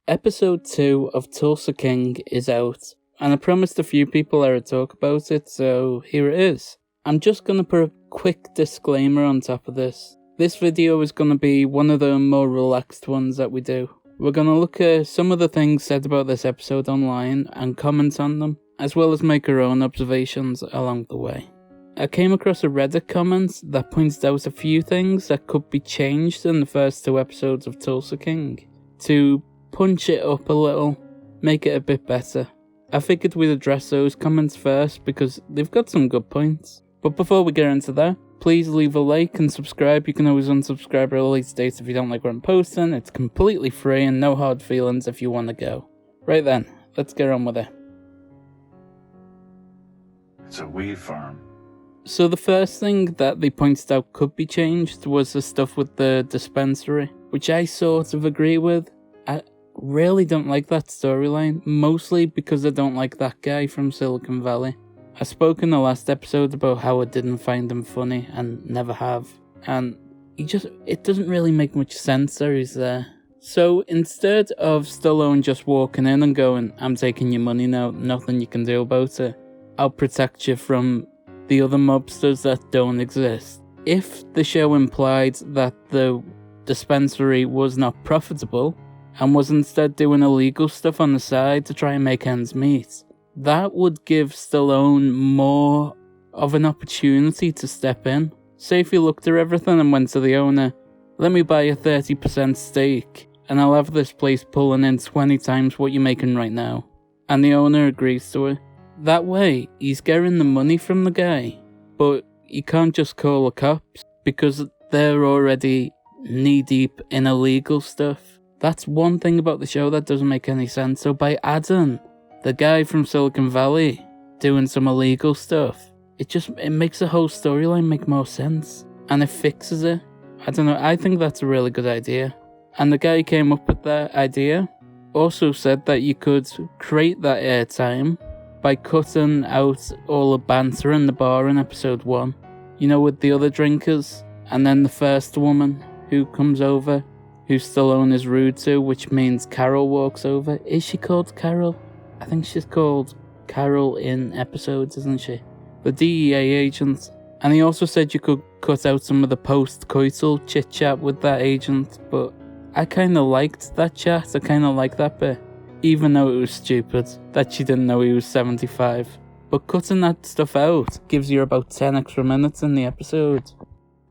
Episode 2 of Tulsa King is out, and I promised a few people I would talk about it, so here it is. I'm just going to put a quick disclaimer on top of this. This video is going to be one of the more relaxed ones that we do. We're going to look at some of the things said about this episode online and comment on them, as well as make our own observations along the way. I came across a Reddit comment that pointed out a few things that could be changed in the first 2 episodes of Tulsa King to punch it up a little, make it a bit better. I figured we'd address those comments first because they've got some good points. But before we get into that, please leave a like and subscribe. You can always unsubscribe at a later date if you don't like what I'm posting. It's completely free and no hard feelings if you want to go. Right then, let's get on with it. It's a weed farm. So the first thing that they pointed out could be changed was the stuff with the dispensary, which I sort of agree with. I really don't like that storyline, mostly because I don't like that guy from Silicon Valley. I spoke in the last episode about how I didn't find him funny and never have, and it doesn't really make much sense that he's there. So instead of Stallone just walking in and going, "I'm taking your money now, nothing you can do about it, I'll protect you from the other mobsters that don't exist." If the show implied that the dispensary was not profitable, and was instead doing illegal stuff on the side to try and make ends meet, that would give Stallone more of an opportunity to step in. Say if he looked at everything and went to the owner, "Let me buy a 30% stake, and I'll have this place pulling in 20 times what you're making right now." And the owner agrees to it. That way, he's getting the money from the guy, but you can't just call the cops, because they're already knee-deep in illegal stuff. That's one thing about the show that doesn't make any sense. So by adding the guy from Silicon Valley doing some illegal stuff, it makes the whole storyline make more sense. And it fixes it. I don't know, I think that's a really good idea. And the guy who came up with that idea also said that you could create that airtime by cutting out all the banter in the bar in episode 1. You know, with the other drinkers, and then the first woman who comes over, who Stallone is rude to, which means Carol walks over. Is she called Carol? I think she's called Carol in episodes, isn't she? The DEA agent. And he also said you could cut out some of the post-coital chit-chat with that agent, but I kind of liked that chat. I kind of liked that bit. Even though it was stupid that she didn't know he was 75. But cutting that stuff out gives you about 10 extra minutes in the episode.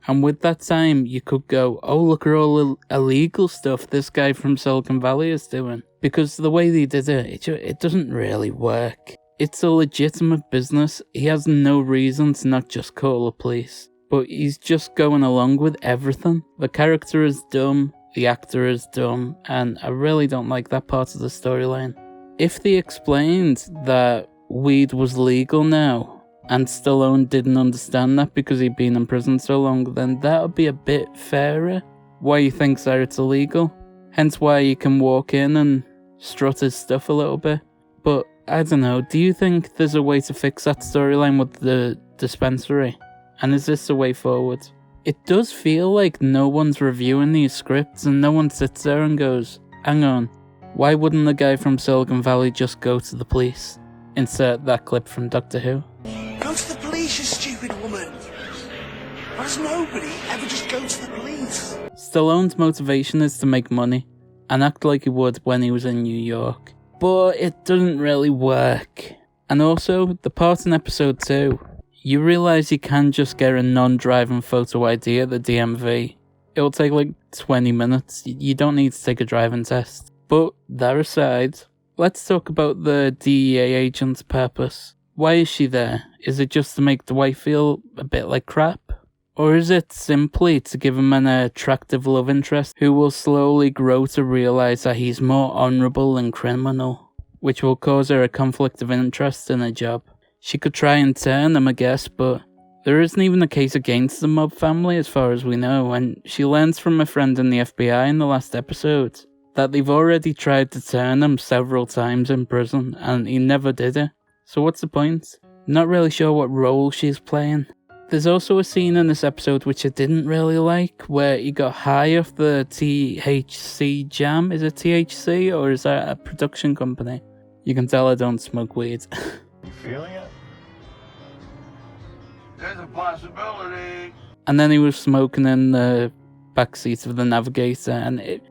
And with that time, you could go, "Oh, look at all the illegal stuff this guy from Silicon Valley is doing." Because the way they did it doesn't really work. It's a legitimate business. He has no reason to not just call the police. But he's just going along with everything. The character is dumb, the actor is dumb, and I really don't like that part of the storyline. If they explained that weed was legal now, and Stallone didn't understand that because he'd been in prison so long, then that would be a bit fairer. Why he thinks that it's illegal. Hence why he can walk in and strut his stuff a little bit. But, I don't know, do you think there's a way to fix that storyline with the dispensary? And is this the way forward? It does feel like no one's reviewing these scripts and no one sits there and goes, "Hang on, why wouldn't the guy from Silicon Valley just go to the police?" Insert that clip from Doctor Who. Go to the police, you stupid woman! Why does nobody ever just go to the police? Stallone's motivation is to make money, and act like he would when he was in New York. But it doesn't really work. And also, the part in episode 2, you realise you can just get a non-driving photo ID at the DMV. It'll take like 20 minutes, you don't need to take a driving test. But that aside, let's talk about the DEA agent's purpose. Why is she there? Is it just to make Dwight feel a bit like crap? Or is it simply to give him an attractive love interest who will slowly grow to realise that he's more honourable than criminal, which will cause her a conflict of interest in her job? She could try and turn him, I guess, but there isn't even a case against the mob family as far as we know, and she learns from a friend in the FBI in the last episode that they've already tried to turn him several times in prison, and he never did it. So what's the point? Not really sure what role she's playing. There's also a scene in this episode which I didn't really like, where he got high off the THC jam. Is it THC or is that a production company? You can tell I don't smoke weed. You feeling it? There's a possibility. And then he was smoking in the backseat of the Navigator, and it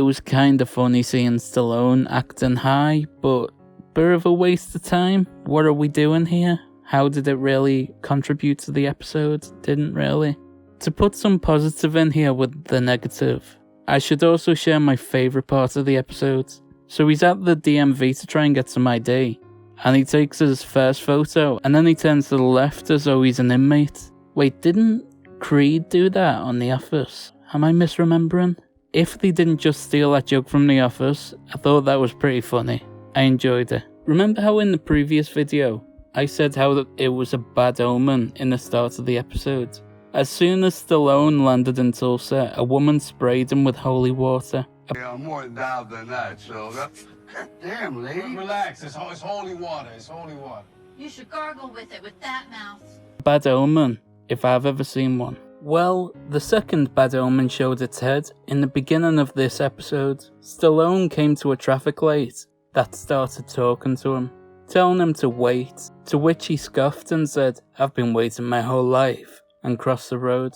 was kind of funny seeing Stallone acting high, but bit of a waste of time. What are we doing here? How did it really contribute to the episode? Didn't really. To put some positive in here with the negative, I should also share my favourite part of the episode. So he's at the DMV to try and get some ID, and he takes his first photo, and then he turns to the left as though he's an inmate. Wait, didn't Creed do that on The Office? Am I misremembering? If they didn't just steal that joke from The Office, I thought that was pretty funny. I enjoyed it. Remember how in the previous video, I said how it was a bad omen in the start of the episode? As soon as Stallone landed in Tulsa, a woman sprayed him with holy water. Yeah, I'm more down than that, so damn, lady. Relax, it's holy water, it's holy water. You should gargle with it with that mouth. Bad omen, if I've ever seen one. Well, the second bad omen showed its head in the beginning of this episode. Stallone came to a traffic light that started talking to him, telling him to wait, to which he scoffed and said, "I've been waiting my whole life," and crossed the road.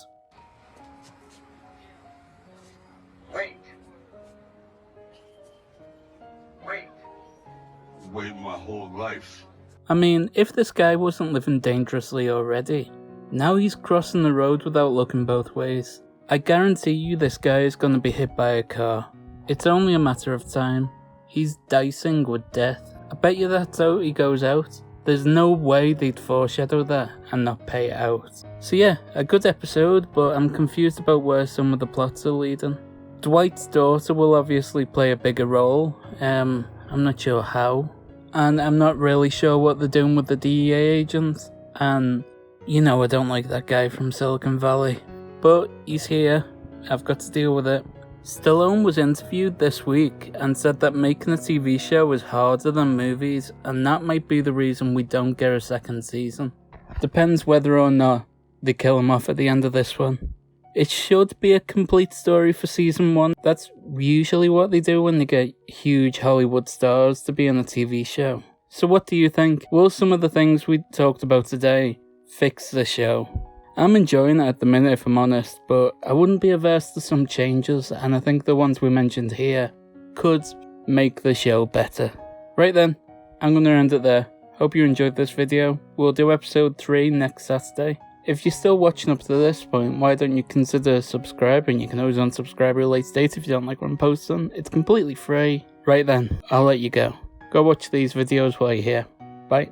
Waiting my whole life. I mean, if this guy wasn't living dangerously already, now he's crossing the road without looking both ways. I guarantee you this guy is going to be hit by a car. It's only a matter of time. He's dicing with death. I bet you that's how he goes out. There's no way they'd foreshadow that and not pay it out. So yeah, a good episode, but I'm confused about where some of the plots are leading. Dwight's daughter will obviously play a bigger role. I'm not sure how. And I'm not really sure what they're doing with the DEA agent. And, you know, I don't like that guy from Silicon Valley. But he's here. I've got to deal with it. Stallone was interviewed this week and said that making a TV show is harder than movies, and that might be the reason we don't get a second season. Depends whether or not they kill him off at the end of this one. It should be a complete story for season 1. That's usually what they do when they get huge Hollywood stars to be on a TV show. So what do you think? Will some of the things we talked about today fix the show? I'm enjoying it at the minute if I'm honest, but I wouldn't be averse to some changes, and I think the ones we mentioned here could make the show better. Right then, I'm going to end it there. Hope you enjoyed this video. We'll do episode 3 next Saturday. If you're still watching up to this point, why don't you consider subscribing? You can always unsubscribe at a late date if you don't like what I'm posting. It's completely free. Right then, I'll let you go. Go watch these videos while you're here. Bye.